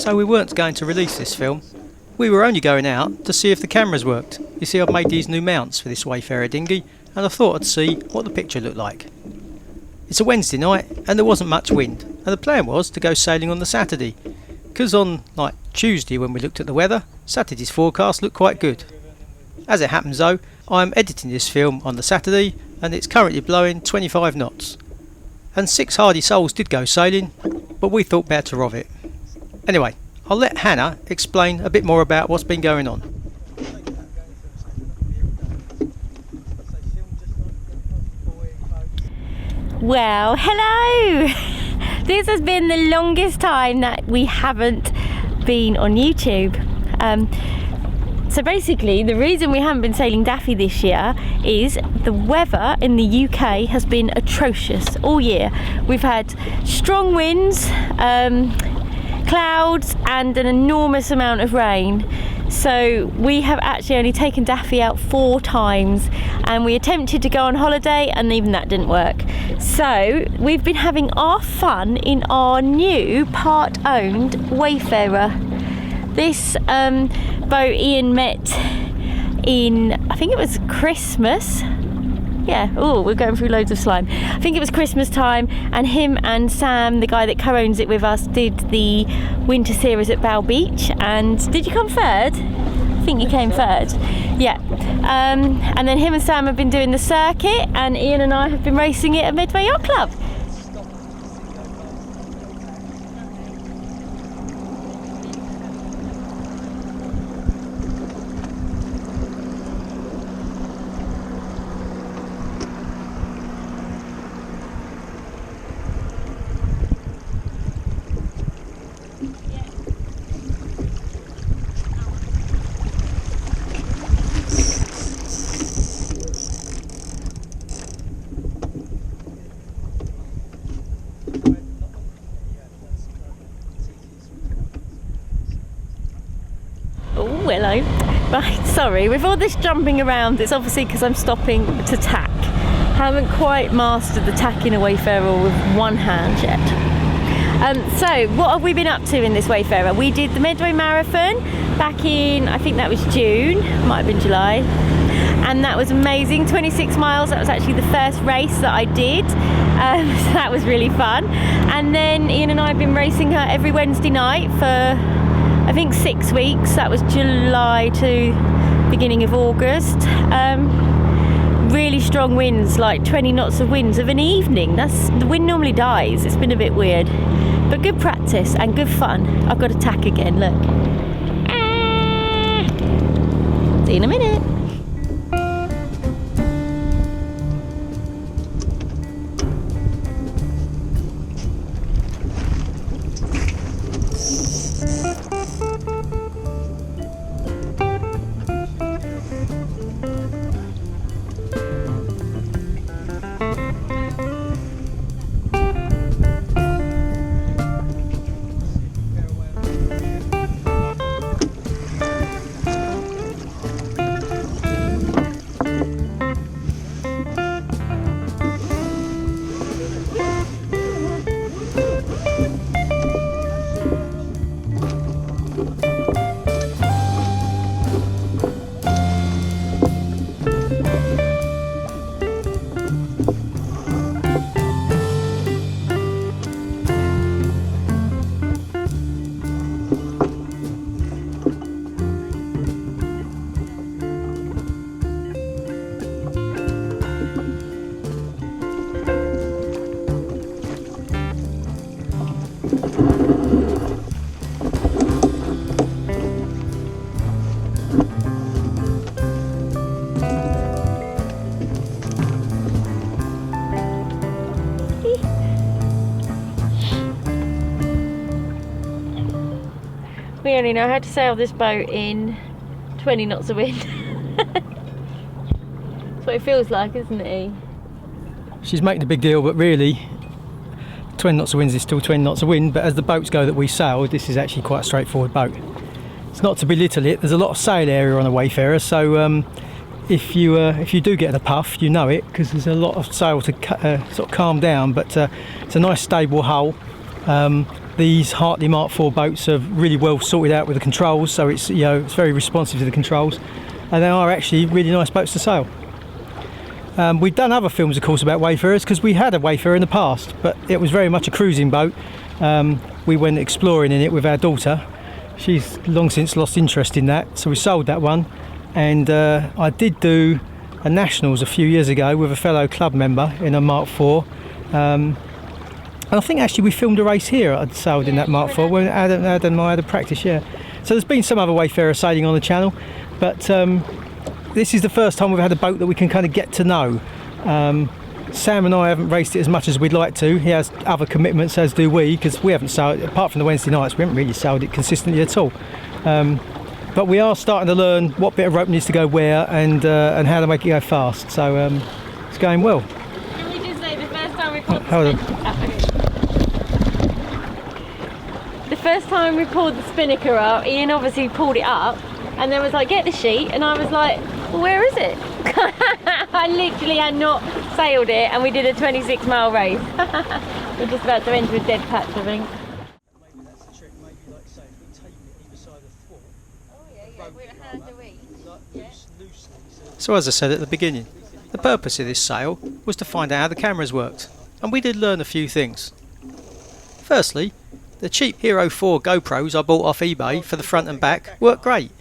so we weren't going to release this film. We were only going out to see if the cameras worked. You see, I've made these new mounts for this Wayfarer dinghy, and I thought I'd see what the picture looked like. It's a Wednesday night and there wasn't much wind, and the plan was to go sailing on the Saturday, because on like Tuesday when we looked at the weather, Saturday's forecast looked quite good. As it happens though, I'm editing this film on the Saturday and it's currently blowing 25 knots. And 6 hardy souls did go sailing, but we thought better of it. Anyway, I'll let Hannah explain a bit more about what's been going on. Well, hello! This has been the longest time that we haven't been on YouTube. So basically, the reason we haven't been sailing Daffy this year is the weather in the UK has been atrocious all year. We've had strong winds, clouds and an enormous amount of rain. So we have actually only taken Daffy out 4 times, and we attempted to go on holiday and even that didn't work. So we've been having our fun in our new part-owned Wayfarer. This boat Ian met in, I think it was Christmas. Yeah, oh, we're going through loads of slime. I think it was Christmas time, and him and Sam, the guy that co-owns it with us, did the winter series at Bow Beach. And did you come third? I think you came third. Yeah. And then him and Sam have been doing the circuit, and Ian and I have been racing it at Midway Yacht Club. Hello. Right, sorry, with all this jumping around, it's obviously because I'm stopping to tack. Haven't quite mastered the tacking a Wayfarer with one hand yet. So, what have we been up to in this Wayfarer? We did the Midway Marathon back in, I think that was June, might have been July. And that was amazing, 26 miles, that was actually the first race that I did. So that was really fun. And then Ian and I have been racing her every Wednesday night for I think 6 weeks. That was July to beginning of August. Really strong winds, like 20 knots of winds of an evening. The wind normally dies. It's been a bit weird, but good practice and good fun. I've got to tack again, look. See you in a minute. We only know how to sail this boat in 20 knots of wind. That's what it feels like, isn't it? She's making a big deal, but really 20 knots of wind is still 20 knots of wind. But as the boats go that we sail, this is actually quite a straightforward boat. It's not to belittle it, there's a lot of sail area on a Wayfarer, so if you do get a puff, you know it, because there's a lot of sail to sort of calm down. But it's a nice stable hull. these Hartley Mark IV boats are really well sorted out with the controls, so it's it's very responsive to the controls, and they are actually really nice boats to sail. We've done other films, of course, about Wayfarers because we had a Wayfarer in the past, but it was very much a cruising boat. We went exploring in it with our daughter. She's long since lost interest in that, so we sold that one. And I did do a Nationals a few years ago with a fellow club member in a Mark IV. And I think actually we filmed a race here. I'd sailed in that Mark IV when Adam and I had a practice, yeah. So there's been some other Wayfarer sailing on the channel, but this is the first time we've had a boat that we can kind of get to know. Sam and I haven't raced it as much as we'd like to. He has other commitments, as do we, because we haven't sailed, apart from the Wednesday nights, we haven't really sailed it consistently at all. But we are starting to learn what bit of rope needs to go where and how to make it go fast. So it's going well. Can we just say the first time we pulled the first time we pulled the spinnaker up, Ian obviously pulled it up and then was like, get the sheet, and I was like, well, where is it? I literally had not sailed it, and we did a 26-mile race. We're just about to enter a dead patch, I think. Maybe that's the trick. Maybe, like say, if we tape it either side of the thwart. Oh yeah, with a hand away. So as I said at the beginning, the purpose of this sail was to find out how the cameras worked, and we did learn a few things. Firstly, the cheap Hero 4 GoPros I bought off eBay for the front and back work great.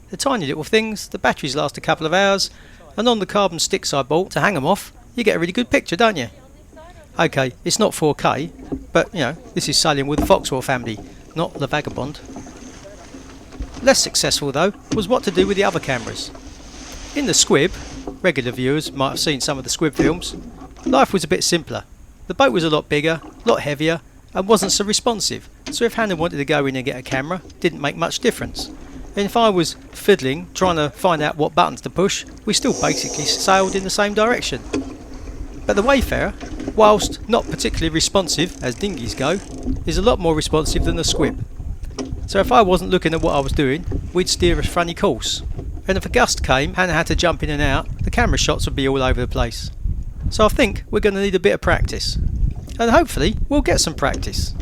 The tiny little things, the batteries last a couple of hours, and on the carbon sticks I bought to hang them off, you get a really good picture, don't you? Okay, it's not 4K, but this is sailing with the Foxwell family, not the Vagabond. Less successful though was what to do with the other cameras. In the Squib, regular viewers might have seen some of the Squib films, life was a bit simpler. The boat was a lot bigger, a lot heavier, and wasn't so responsive, so if Hannah wanted to go in and get a camera, it didn't make much difference. And if I was fiddling, trying to find out what buttons to push, we still basically sailed in the same direction. But the Wayfarer, whilst not particularly responsive as dinghies go, is a lot more responsive than the Squib. So if I wasn't looking at what I was doing, we'd steer a funny course. And if a gust came, Hannah had to jump in and out, the camera shots would be all over the place. So I think we're going to need a bit of practice. And hopefully we'll get some practice.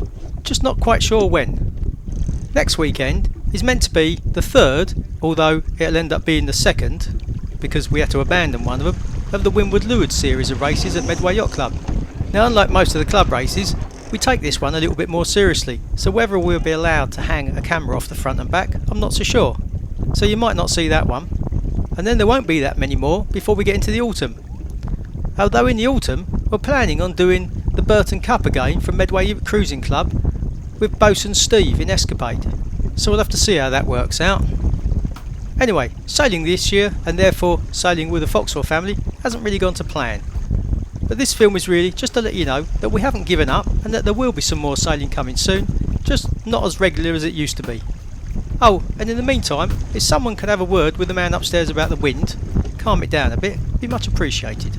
Just not quite sure when. Next weekend is meant to be the third, although it'll end up being the second, because we had to abandon one of them, of the Windward Leeward series of races at Medway Yacht Club. Now, unlike most of the club races, we take this one a little bit more seriously, so whether we'll be allowed to hang a camera off the front and back, I'm not so sure. So you might not see that one. And then there won't be that many more before we get into the autumn. Although in the autumn, we're planning on doing the Burton Cup again from Medway Cruising Club with Bosun Steve in Escapade. So we'll have to see how that works out. Anyway, sailing this year, and therefore sailing with the Foxwell family, hasn't really gone to plan. But this film is really just to let you know that we haven't given up and that there will be some more sailing coming soon, just not as regular as it used to be. Oh, and in the meantime, if someone could have a word with the man upstairs about the wind, calm it down a bit, it'd be much appreciated.